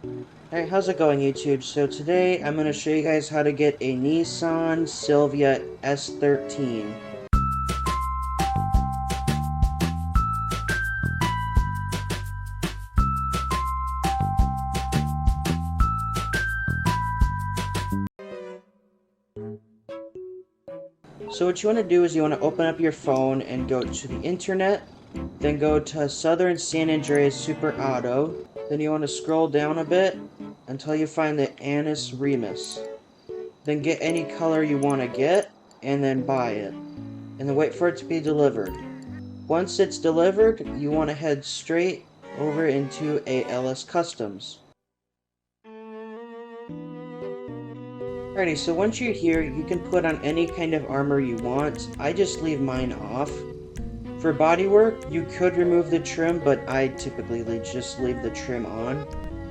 Alright, how's it going, YouTube? So today I'm going to show you guys how to get a Nissan Silvia S13. So what you want to do is you want to open up your phone and go to the internet, then go to Southern San Andreas Super Auto, then you want to scroll down a bit until you find the Annis Remus. Then get any color you want to get, and then buy it. And then wait for it to be delivered. Once it's delivered, you want to head straight over into a LS Customs. Alrighty, so once you're here, you can put on any kind of armor you want. I just leave mine off. For bodywork, you could remove the trim, but I typically just leave the trim on.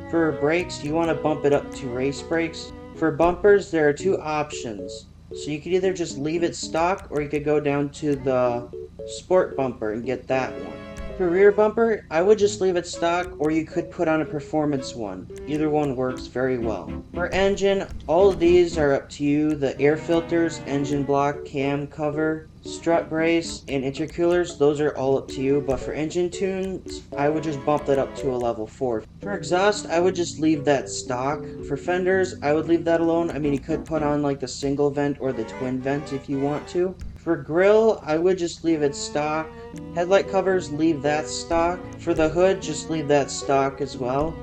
For brakes, you want to bump it up to race brakes. For bumpers, there are two options. So you could either just leave it stock, or you could go down to the sport bumper and get that one. For rear bumper, I would just leave it stock, or you could put on a performance one. Either one works very well. For engine, all of these are up to you. The air filters, engine block, cam cover, strut brace, and intercoolers, those are all up to you. But for engine tunes, I would just bump that up to a level 4. For exhaust, I would just leave that stock. For fenders, I would leave that alone. I mean, you could put on like the single vent or the twin vent if you want to. For grille, I would just leave it stock. Headlight covers, leave that stock. For the hood, just leave that stock as well.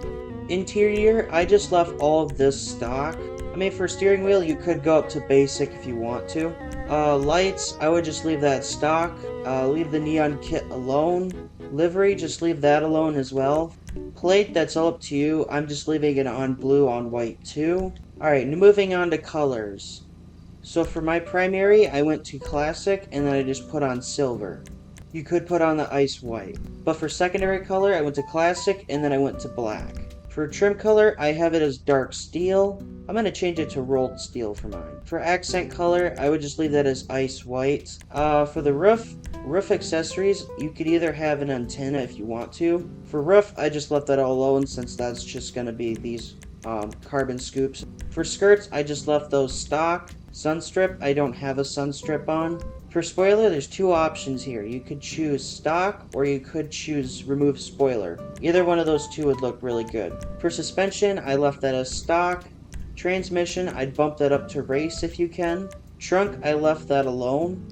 Interior, I just left all of this stock. I mean, for steering wheel, you could go up to basic if you want to. Lights, I would just leave that stock. Leave the neon kit alone. Livery, just leave that alone as well. Plate, that's all up to you. I'm just leaving it on blue on white too. Alright, moving on to colors. So for my primary, I went to classic and then I just put on silver. You could put on the ice white. But for secondary color, I went to classic and then I went to black. For trim color, I have it as dark steel. I'm going to change it to rolled steel for mine. For accent color, I would just leave that as ice white. For the roof accessories, you could either have an antenna if you want to. For roof, I just left that all alone since that's just going to be these carbon scoops. For skirts, I just left those stock. Sunstrip, I don't have a sunstrip on. For spoiler, there's two options here. You could choose stock, or you could choose remove spoiler. Either one of those two would look really good. For suspension, I left that as stock. Transmission, I'd bump that up to race if you can. Trunk, I left that alone.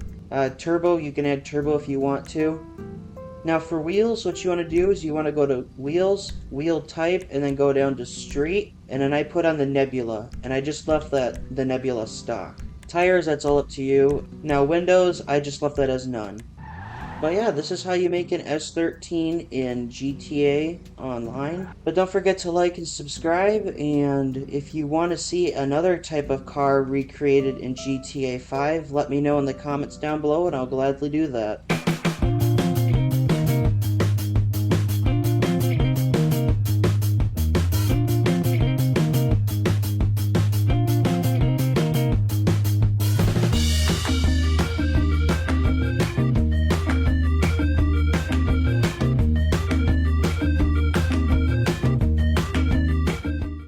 Turbo, you can add turbo if you want to. Now for wheels, what you want to do is you want to go to wheels, wheel type, and then go down to street, and then I put on the Nebula, and I just left the Nebula stock. Tires, that's all up to you. Now windows, I just left that as none. But yeah, this is how you make an S13 in GTA Online. But don't forget to like and subscribe, and if you want to see another type of car recreated in GTA 5, let me know in the comments down below and I'll gladly do that.